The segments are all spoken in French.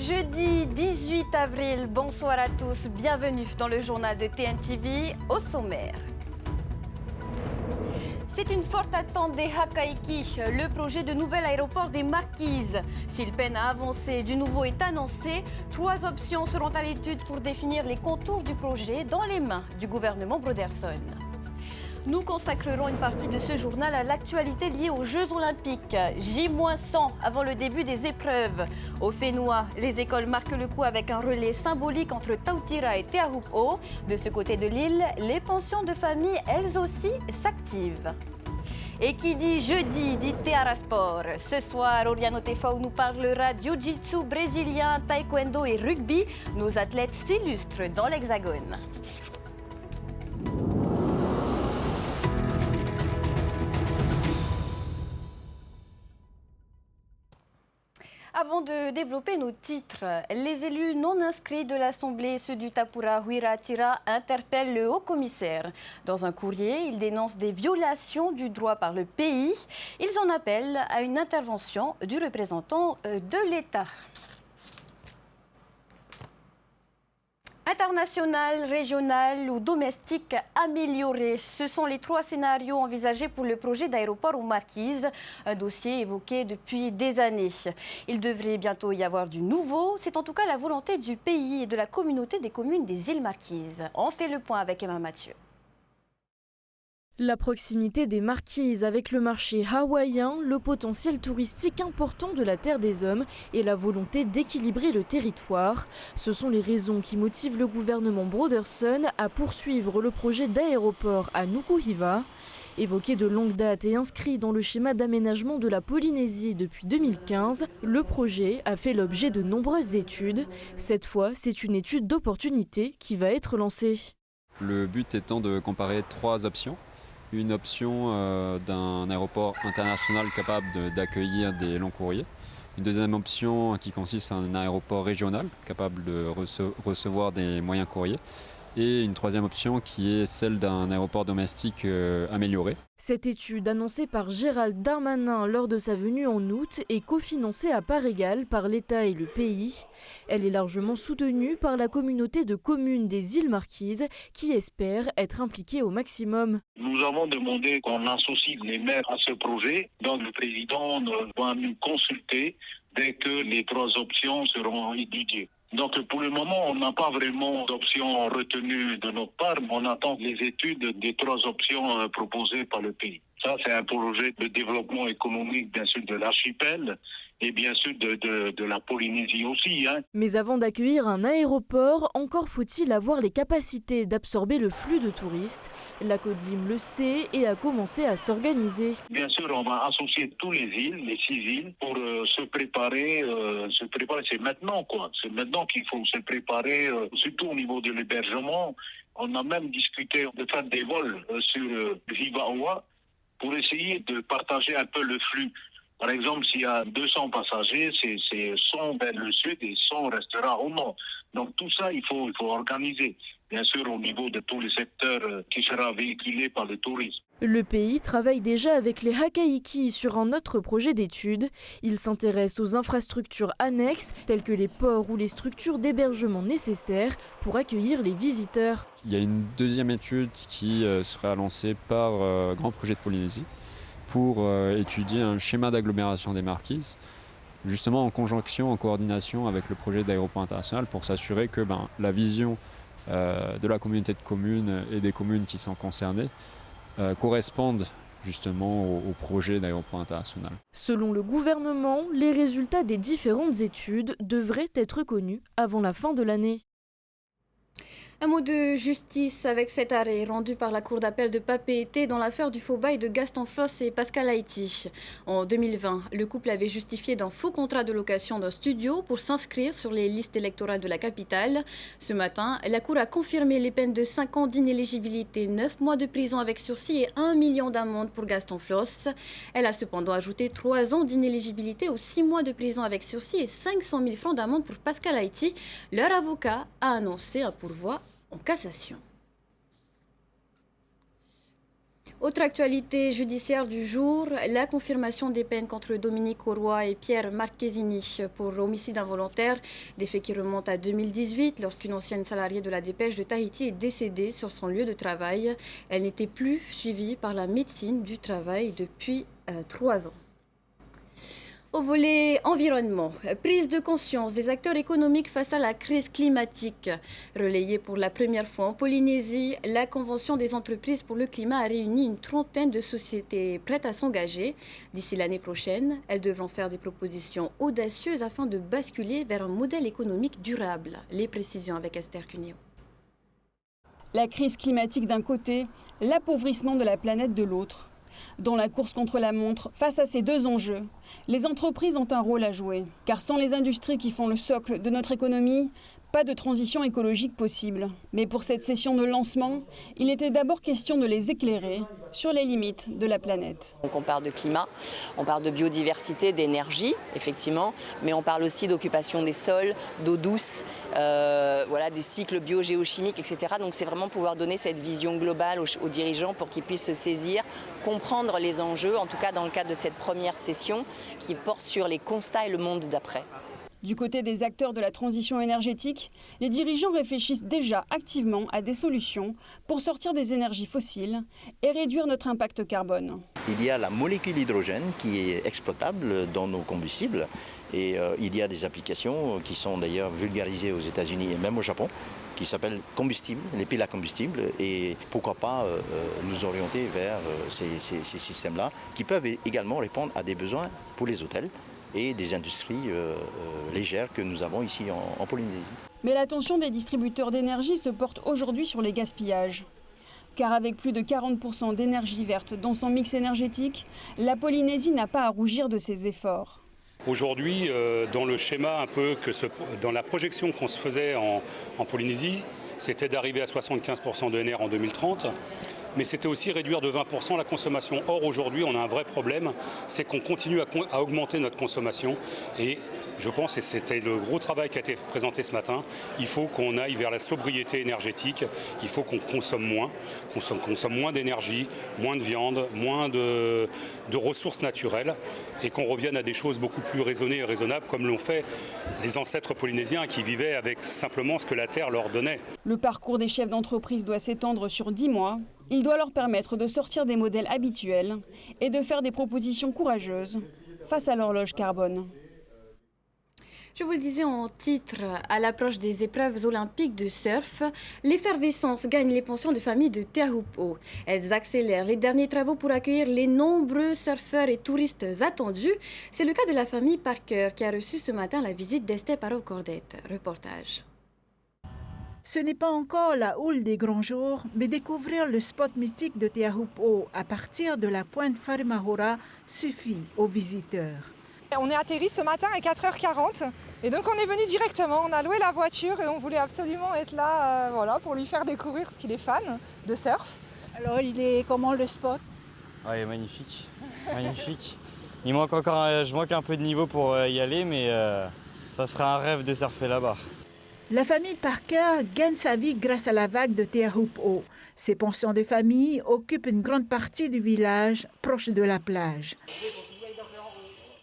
Jeudi 18 avril, bonsoir à tous, bienvenue dans le journal de TNTV au sommaire. C'est une forte attente des Hakaiki, le projet de nouvel aéroport des Marquises. S'il peine à avancer, du nouveau est annoncé. 3 options seront à l'étude pour définir les contours du projet dans les mains du gouvernement Broderson. Nous consacrerons une partie de ce journal à l'actualité liée aux Jeux Olympiques. J-100 avant le début des épreuves. Au Fénois, les écoles marquent le coup avec un relais symbolique entre Tautira et Teahupo. De ce côté de l'île, les pensions de famille, elles aussi, s'activent. Et qui dit jeudi dit Teara Sport. Ce soir, Oriano Tefao nous parlera jiu-jitsu brésilien, taekwondo et rugby. Nos athlètes s'illustrent dans l'Hexagone. Avant de développer nos titres, les élus non inscrits de l'Assemblée, ceux du Tapura Huira-Tira, interpellent le haut-commissaire. Dans un courrier, ils dénoncent des violations du droit par le pays. Ils en appellent à une intervention du représentant de l'État. International, régional ou domestique amélioré, ce sont les 3 scénarios envisagés pour le projet d'aéroport aux Marquises, un dossier évoqué depuis des années. Il devrait bientôt y avoir du nouveau, c'est en tout cas la volonté du pays et de la communauté des communes des îles Marquises. On fait le point avec Emma Mathieu. La proximité des Marquises avec le marché hawaïen, le potentiel touristique important de la Terre des Hommes et la volonté d'équilibrer le territoire, ce sont les raisons qui motivent le gouvernement Broderson à poursuivre le projet d'aéroport à Nukuhiva. Évoqué de longue date et inscrit dans le schéma d'aménagement de la Polynésie depuis 2015, le projet a fait l'objet de nombreuses études. Cette fois, c'est une étude d'opportunité qui va être lancée. Le but étant de comparer 3 options. Une option d'un aéroport international capable d'accueillir des longs courriers. Une deuxième option qui consiste en un aéroport régional capable de recevoir des moyens courriers. Et une troisième option qui est celle d'un aéroport domestique amélioré. Cette étude annoncée par Gérald Darmanin lors de sa venue en août est cofinancée à part égale par l'État et le pays. Elle est largement soutenue par la communauté de communes des îles Marquises qui espère être impliquée au maximum. Nous avons demandé qu'on associe les maires à ce projet, donc le président va nous consulter dès que les 3 options seront étudiées. Donc pour le moment, on n'a pas vraiment d'options retenues de notre part, mais on attend les études des 3 options proposées par le pays. Ça, c'est un projet de développement économique, bien sûr, de l'archipel et bien sûr de la Polynésie aussi. Mais avant d'accueillir un aéroport, encore faut-il avoir les capacités d'absorber le flux de touristes. La CODIM le sait et a commencé à s'organiser. Bien sûr, on va associer tous les îles, les 6 îles, pour se préparer. C'est maintenant, quoi. C'est maintenant qu'il faut se préparer, surtout au niveau de l'hébergement. On a même discuté de faire des vols sur Vivaoa pour essayer de partager un peu le flux. Par exemple, s'il y a 200 passagers, c'est 100 vers le sud et 100 restera au nord. Donc tout ça, il faut organiser, bien sûr, au niveau de tous les secteurs qui sera véhiculé par le tourisme. Le pays travaille déjà avec les Hakaiki sur un autre projet d'étude. Il s'intéresse aux infrastructures annexes, telles que les ports ou les structures d'hébergement nécessaires pour accueillir les visiteurs. Il y a une deuxième étude qui sera lancée par Grand Projet de Polynésie pour étudier un schéma d'agglomération des Marquises, justement en conjonction, en coordination avec le projet d'aéroport international pour s'assurer que la vision de la communauté de communes et des communes qui sont concernées correspondent justement au projet d'aéroport international. Selon le gouvernement, les résultats des différentes études devraient être connus avant la fin de l'année. Un mot de justice avec cet arrêt rendu par la Cour d'appel de Papeete dans l'affaire du faux bail de Gaston Floss et Pascal Haïti. En 2020, le couple avait justifié d'un faux contrat de location d'un studio pour s'inscrire sur les listes électorales de la capitale. Ce matin, la Cour a confirmé les peines de 5 ans d'inéligibilité, 9 mois de prison avec sursis et 1 million d'amende pour Gaston Floss. Elle a cependant ajouté 3 ans d'inéligibilité aux 6 mois de prison avec sursis et 500 000 francs d'amende pour Pascal Haïti. Leur avocat a annoncé un pourvoi en cassation. Autre actualité judiciaire du jour, la confirmation des peines contre Dominique Auroy et Pierre Marchesini pour homicide involontaire, des faits qui remontent à 2018 lorsqu'une ancienne salariée de la Dépêche de Tahiti est décédée sur son lieu de travail. Elle n'était plus suivie par la médecine du travail depuis 3 ans. Au volet environnement, prise de conscience des acteurs économiques face à la crise climatique. Relayée pour la première fois en Polynésie, la Convention des entreprises pour le climat a réuni une trentaine de sociétés prêtes à s'engager. D'ici l'année prochaine, elles devront faire des propositions audacieuses afin de basculer vers un modèle économique durable. Les précisions avec Esther Cuneo. La crise climatique d'un côté, l'appauvrissement de la planète de l'autre. Dans la course contre la montre, face à ces deux enjeux, les entreprises ont un rôle à jouer. Car sans les industries qui font le socle de notre économie, pas de transition écologique possible. Mais pour cette session de lancement, il était d'abord question de les éclairer sur les limites de la planète. Donc on parle de climat, on parle de biodiversité, d'énergie, effectivement, mais on parle aussi d'occupation des sols, d'eau douce, des cycles biogéochimiques, etc. Donc c'est vraiment pouvoir donner cette vision globale aux dirigeants pour qu'ils puissent se saisir, comprendre les enjeux, en tout cas dans le cadre de cette première session qui porte sur les constats et le monde d'après. Du côté des acteurs de la transition énergétique, les dirigeants réfléchissent déjà activement à des solutions pour sortir des énergies fossiles et réduire notre impact carbone. Il y a la molécule hydrogène qui est exploitable dans nos combustibles et il y a des applications qui sont d'ailleurs vulgarisées aux États-Unis et même au Japon qui s'appellent combustibles, les piles à combustible et pourquoi pas nous orienter vers ces systèmes-là qui peuvent également répondre à des besoins pour les hôtels et des industries légères que nous avons ici en Polynésie. Mais l'attention des distributeurs d'énergie se porte aujourd'hui sur les gaspillages. Car avec plus de 40% d'énergie verte dans son mix énergétique, la Polynésie n'a pas à rougir de ses efforts. Aujourd'hui, dans le schéma dans la projection qu'on se faisait en Polynésie, c'était d'arriver à 75% de NR en 2030. Mais c'était aussi réduire de 20% la consommation. Or, aujourd'hui, on a un vrai problème, c'est qu'on continue à augmenter notre consommation. Et je pense, et c'était le gros travail qui a été présenté ce matin, il faut qu'on aille vers la sobriété énergétique, il faut qu'on consomme moins d'énergie, moins de viande, moins de ressources naturelles, et qu'on revienne à des choses beaucoup plus raisonnées et raisonnables, comme l'ont fait les ancêtres polynésiens qui vivaient avec simplement ce que la terre leur donnait. Le parcours des chefs d'entreprise doit s'étendre sur 10 mois. Il doit leur permettre de sortir des modèles habituels et de faire des propositions courageuses face à l'horloge carbone. Je vous le disais en titre, à l'approche des épreuves olympiques de surf, l'effervescence gagne les pensions de famille de Teahupo'o. Elles accélèrent les derniers travaux pour accueillir les nombreux surfeurs et touristes attendus. C'est le cas de la famille Parker qui a reçu ce matin la visite d'Esther Parot-Cordette. Reportage. Ce n'est pas encore la houle des grands jours, mais découvrir le spot mythique de Teahupo'o à partir de la pointe Wharimahora suffit aux visiteurs. On est atterri ce matin à 4h40 et donc on est venu directement, on a loué la voiture et on voulait absolument être là pour lui faire découvrir ce qu'il est fan de surf. Alors il est comment le spot? Il est magnifique, magnifique. Je manque un peu de niveau pour y aller, mais ça sera un rêve de surfer là-bas. La famille Parker gagne sa vie grâce à la vague de Teahupo'o. Ses pensions de famille occupent une grande partie du village proche de la plage.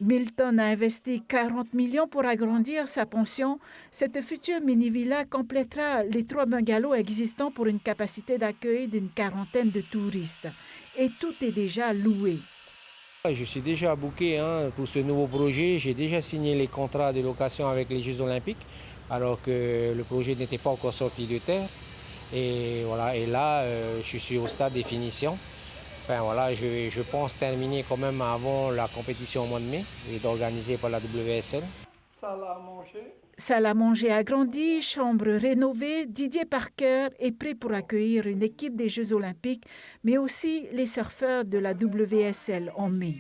Milton a investi 40 millions pour agrandir sa pension. Cette future mini-villa complétera les 3 bungalows existants pour une capacité d'accueil d'une 40aine de touristes. Et tout est déjà loué. Je suis déjà booké pour ce nouveau projet. J'ai déjà signé les contrats de location avec les Jeux Olympiques, alors que le projet n'était pas encore sorti de terre. Et là, je suis au stade des finitions. Je pense terminer quand même avant la compétition au mois de mai et d'organiser par la WSL. Salle à manger agrandie, chambre rénovée, Didier Parker est prêt pour accueillir une équipe des Jeux Olympiques, mais aussi les surfeurs de la WSL en mai.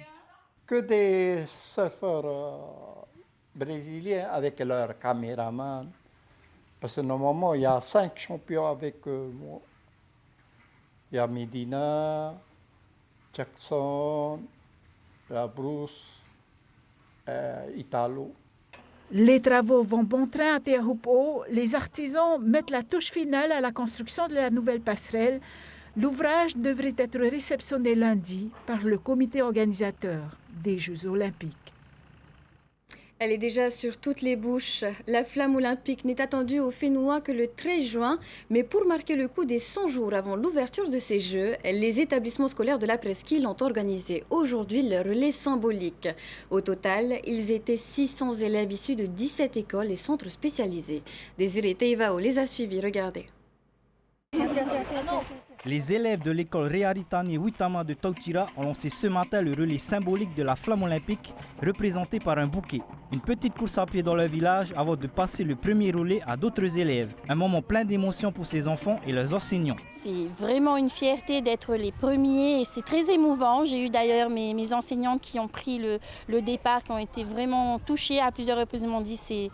Que des surfeurs brésiliens avec leurs caméramans. Parce que normalement, il y a 5 champions avec moi. Il y a Medina, Jackson, Bruce, Italo. Les travaux vont bon train à Teahupo'o. Les artisans mettent la touche finale à la construction de la nouvelle passerelle. L'ouvrage devrait être réceptionné lundi par le comité organisateur des Jeux olympiques. Elle est déjà sur toutes les bouches. La flamme olympique n'est attendue au Fénois que le 13 juin, mais pour marquer le coup des 100 jours avant l'ouverture de ces Jeux, les établissements scolaires de la presqu'île ont organisé aujourd'hui le relais symbolique. Au total, ils étaient 600 élèves issus de 17 écoles et centres spécialisés. Désiré Teivao les a suivis, regardez. Les élèves de l'école Rearitani Witama de Tautira ont lancé ce matin le relais symbolique de la flamme olympique, représenté par un bouquet. Une petite course à pied dans le village avant de passer le premier relais à d'autres élèves. Un moment plein d'émotions pour ces enfants et leurs enseignants. C'est vraiment une fierté d'être les premiers et c'est très émouvant. J'ai eu d'ailleurs mes enseignantes qui ont pris le départ, qui ont été vraiment touchées à plusieurs reprises. Ils m'ont dit c'est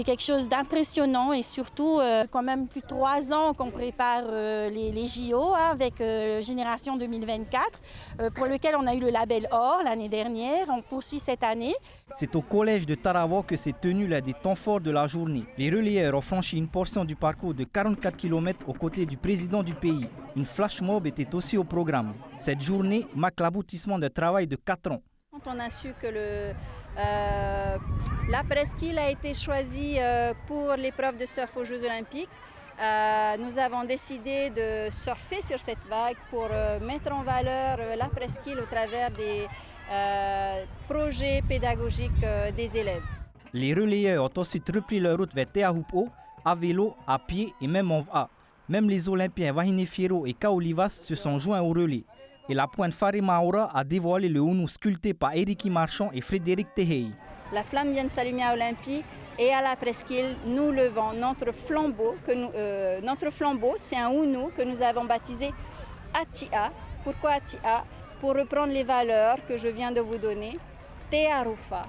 quelque chose d'impressionnant et surtout quand même plus de 3 ans qu'on prépare les JO avec Génération 2024 pour lequel on a eu le label Or l'année dernière. On poursuit cette année. C'est au collège de Tarawa que s'est tenu l'un des temps forts de la journée. Les relayeurs ont franchi une portion du parcours de 44 km aux côtés du président du pays. Une flash mob était aussi au programme. Cette journée marque l'aboutissement d'un travail de 4 ans. Quand on a su que la presqu'île a été choisie pour l'épreuve de surf aux Jeux olympiques, nous avons décidé de surfer sur cette vague pour mettre en valeur la presqu'île au travers des projets pédagogiques des élèves. Les relayeurs ont ensuite repris leur route vers Teahupo, à vélo, à pied et même en VA. Même les Olympiens Wahine Fierro et Kaolivas se sont joints au relais. Et la pointe Farimaura a dévoilé le Hounou sculpté par Ériki Marchand et Frédéric Tehei. La flamme vient de s'allumer à Olympie et à la presqu'île, nous levons notre flambeau. Notre flambeau, c'est un Hounou que nous avons baptisé Atia. Pourquoi Atia? Pour reprendre les valeurs que je viens de vous donner. Te Arufa,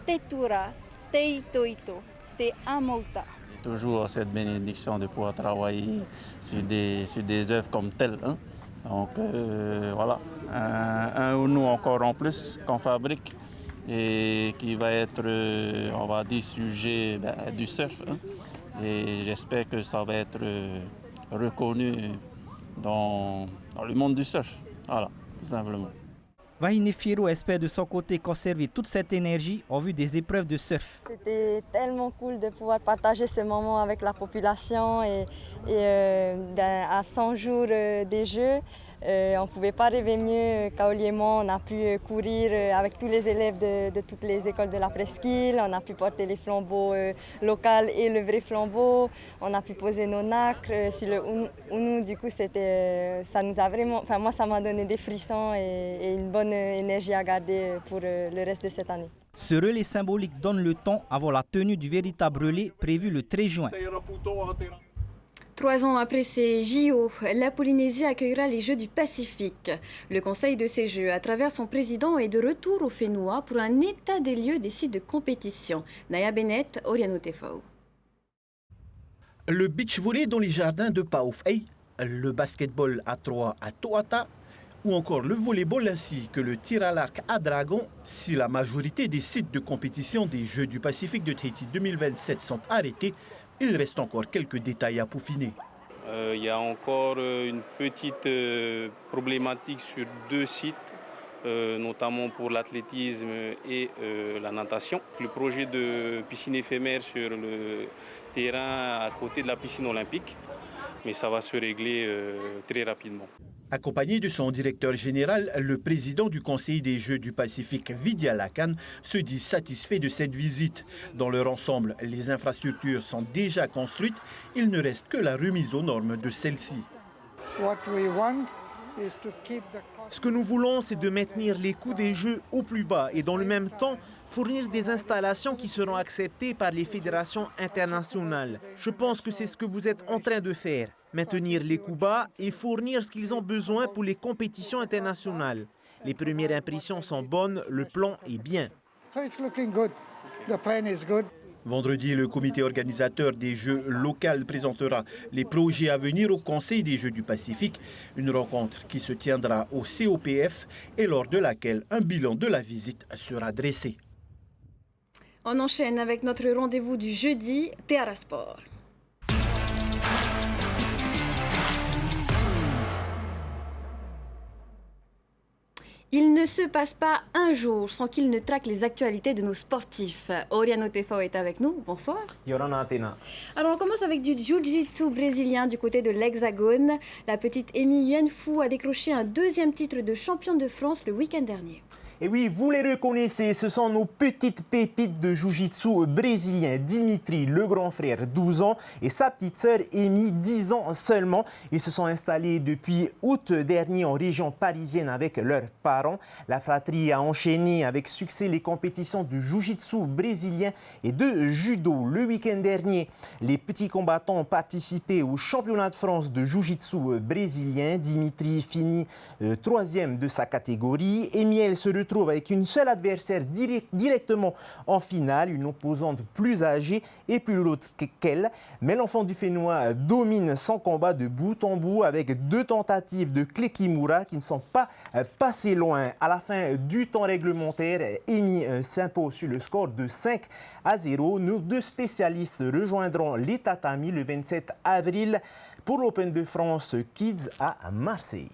Te Tura, Te Itoito, Te Amouta. Toujours cette bénédiction de pouvoir travailler sur des œuvres comme telles. Hein? Donc voilà, un Hounou encore en plus qu'on fabrique et qui va être, on va dire, sujet du surf. Hein? Et j'espère que ça va être reconnu dans le monde du surf. Voilà, tout simplement. Wahine Fierro espère de son côté conserver toute cette énergie en vue des épreuves de surf. C'était tellement cool de pouvoir partager ce moment avec la population et à 100 jours des Jeux. On ne pouvait pas rêver mieux. Kaoli et moi, on a pu courir avec tous les élèves de toutes les écoles de la presqu'île. On a pu porter les flambeaux locaux et le vrai flambeau. On a pu poser nos nacres sur le Hounou. Du coup, ça nous a vraiment, enfin moi, ça m'a donné des frissons et une bonne énergie à garder pour le reste de cette année. Ce relais symbolique donne le temps avant la tenue du véritable relais prévu le 13 juin. 3 ans après ces JO, la Polynésie accueillera les Jeux du Pacifique. Le Conseil de ces Jeux, à travers son président, est de retour au Fénois pour un état des lieux des sites de compétition. Naya Bennett, Oriano Tefao. Le beach volley dans les jardins de Paoufei, le basketball à 3 à Toata, ou encore le volleyball ainsi que le tir à l'arc à Dragon, si la majorité des sites de compétition des Jeux du Pacifique de Tahiti 2027 sont arrêtés, il reste encore quelques détails à peaufiner. Il y a encore une petite problématique sur 2 sites, notamment pour l'athlétisme et la natation. Le projet de piscine éphémère sur le terrain à côté de la piscine olympique, mais ça va se régler très rapidement. Accompagné de son directeur général, le président du Conseil des Jeux du Pacifique, Vidya Lakan, se dit satisfait de cette visite. Dans leur ensemble, les infrastructures sont déjà construites. Il ne reste que la remise aux normes de celles-ci. Ce que nous voulons, c'est de maintenir les coûts des Jeux au plus bas et dans le même temps, fournir des installations qui seront acceptées par les fédérations internationales. Je pense que c'est ce que vous êtes en train de faire. Maintenir les coûts bas et fournir ce qu'ils ont besoin pour les compétitions internationales. Les premières impressions sont bonnes, le plan est bien. Vendredi, le comité organisateur des Jeux locaux présentera les projets à venir au Conseil des Jeux du Pacifique, une rencontre qui se tiendra au COPF et lors de laquelle un bilan de la visite sera dressé. On enchaîne avec notre rendez-vous du jeudi, Te Ara Sport. Il ne se passe pas un jour sans qu'il ne traque les actualités de nos sportifs. Oriano Tefao est avec nous. Bonsoir. Yorana Athéna. Alors on commence avec du jiu-jitsu brésilien du côté de l'Hexagone. La petite Amy Yuanfu a décroché un 2e titre de championne de France le week-end dernier. Et oui, vous les reconnaissez, ce sont nos petites pépites de jiu-jitsu brésilien. Dimitri, le grand frère, 12 ans, et sa petite sœur, Amy, 10 ans seulement. Ils se sont installés depuis août dernier en région parisienne avec leurs parents. La fratrie a enchaîné avec succès les compétitions de jiu-jitsu brésilien et de judo. Le week-end dernier, les petits combattants ont participé au championnat de France de jiu-jitsu brésilien. Dimitri finit 3e de sa catégorie. Amy, elle se retrouve avec une seule adversaire directement en finale, une opposante plus âgée et plus lourde qu'elle. Mais l'enfant du Fénois domine son combat de bout en bout avec 2 tentatives de clé Kimura qui ne sont pas passées loin. À la fin du temps réglementaire, Amy s'impose sur le score de 5-0. Nos 2 spécialistes rejoindront les tatamis le 27 avril pour l'Open de France Kids à Marseille.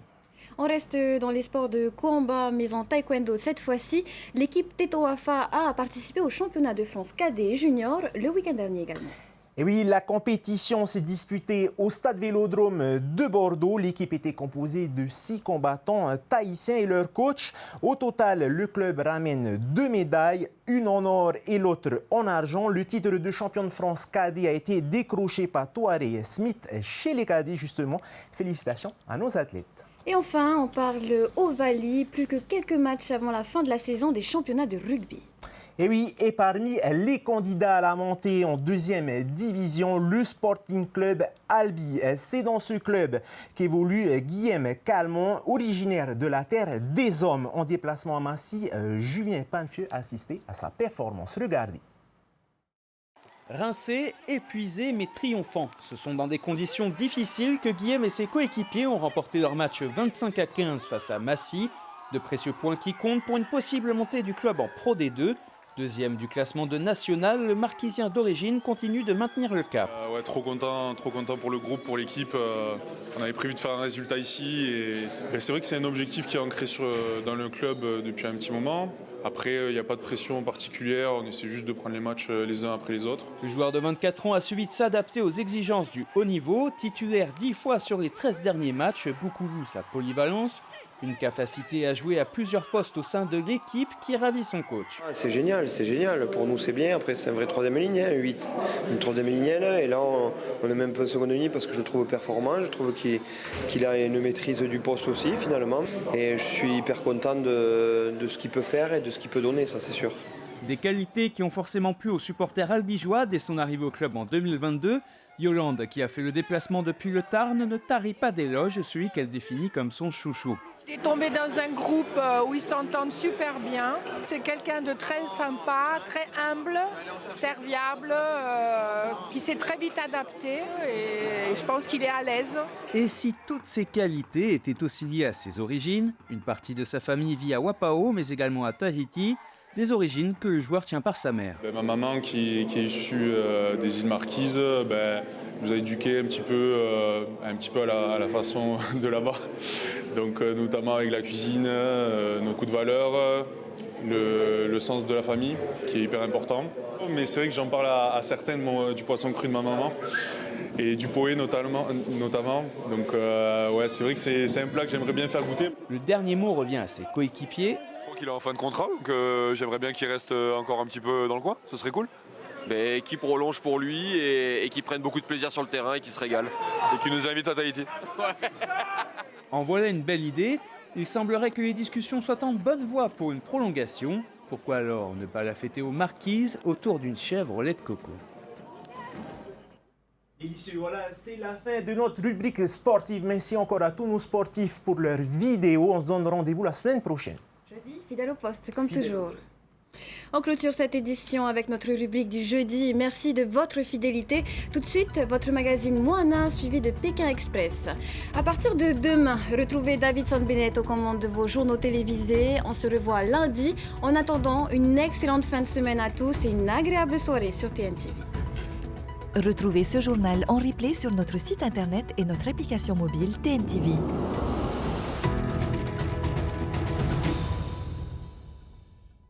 On reste dans les sports de combat, mais en taekwondo cette fois-ci. L'équipe Tetoafa a participé au championnat de France cadet et junior le week-end dernier également. Et oui, la compétition s'est disputée au stade Vélodrome de Bordeaux. L'équipe était composée de 6 combattants tahitiens et leur coach. Au total, le club ramène 2 médailles, une en or et l'autre en argent. Le titre de champion de France cadet a été décroché par Toaré Smith chez les cadets justement. Félicitations à nos athlètes. Et enfin, on parle Ovalie, plus que quelques matchs avant la fin de la saison des championnats de rugby. Et oui, et parmi les candidats à la montée en 2e division, le Sporting Club Albi. C'est dans ce club qu'évolue Guillaume Calmont, originaire de la terre des hommes. En déplacement à Massy, Julien Panfieux a assisté à sa performance. Regardez. Rincés, épuisés mais triomphants. Ce sont dans des conditions difficiles que Guillaume et ses coéquipiers ont remporté leur match 25-15 face à Massy. De précieux points qui comptent pour une possible montée du club en Pro D2. 2e du classement de national, le Marquisien d'origine continue de maintenir le cap. Ouais, trop content pour le groupe, pour l'équipe. On avait prévu de faire un résultat ici et c'est vrai que c'est un objectif qui est ancré dans le club depuis un petit moment. Après, il n'y a pas de pression particulière, on essaie juste de prendre les matchs les uns après les autres. Le joueur de 24 ans a su vite s'adapter aux exigences du haut niveau. Titulaire 10 fois sur les 13 derniers matchs, beaucoup vu sa polyvalence. Une capacité à jouer à plusieurs postes au sein de l'équipe qui ravit son coach. C'est génial. Pour nous c'est bien. Après c'est un vrai 3e ligne, 8. Une 3e ligne et là on est même pas en seconde ligne parce que je le trouve performant. Je trouve qu'il a une maîtrise du poste aussi finalement. Et je suis hyper content de ce qu'il peut faire et de ce qu'il peut donner, ça c'est sûr. Des qualités qui ont forcément plu aux supporters albigeois dès son arrivée au club en 2022. Yolande, qui a fait le déplacement depuis le Tarn, ne tarit pas d'éloges, celui qu'elle définit comme son chouchou. Il est tombé dans un groupe où ils s'entendent super bien. C'est quelqu'un de très sympa, très humble, serviable, qui s'est très vite adapté et je pense qu'il est à l'aise. Et si toutes ces qualités étaient aussi liées à ses origines, une partie de sa famille vit à Wapao, mais également à Tahiti, des origines que le joueur tient par sa mère. Ma maman qui est issue des îles Marquises nous a éduqués un petit peu à la façon de là-bas. Donc notamment avec la cuisine, nos coups de valeur, le sens de la famille qui est hyper important. Mais c'est vrai que j'en parle à certains du poisson cru de ma maman et du poé notamment. Donc ouais, c'est vrai que c'est un plat que j'aimerais bien faire goûter. Le dernier mot revient à ses coéquipiers. Il est en fin de contrat, donc j'aimerais bien qu'il reste encore un petit peu dans le coin, ce serait cool. Mais qui prolonge pour lui et qui prenne beaucoup de plaisir sur le terrain et qui se régale. Et qui nous invite à Tahiti. En voilà une belle idée. Il semblerait que les discussions soient en bonne voie pour une prolongation. Pourquoi alors ne pas la fêter aux Marquises autour d'une chèvre au lait de coco? Délicieux, voilà, c'est la fin de notre rubrique sportive. Merci encore à tous nos sportifs pour leurs vidéos. On se donne rendez-vous la semaine prochaine. Jeudi, fidèle au poste, comme toujours. On clôture cette édition avec notre rubrique du jeudi. Merci de votre fidélité. Tout de suite, votre magazine Moana, suivi de Pékin Express. À partir de demain, retrouvez Davidson Bennett aux commandes de vos journaux télévisés. On se revoit lundi. En attendant, une excellente fin de semaine à tous et une agréable soirée sur TNTV. Retrouvez ce journal en replay sur notre site internet et notre application mobile TNTV.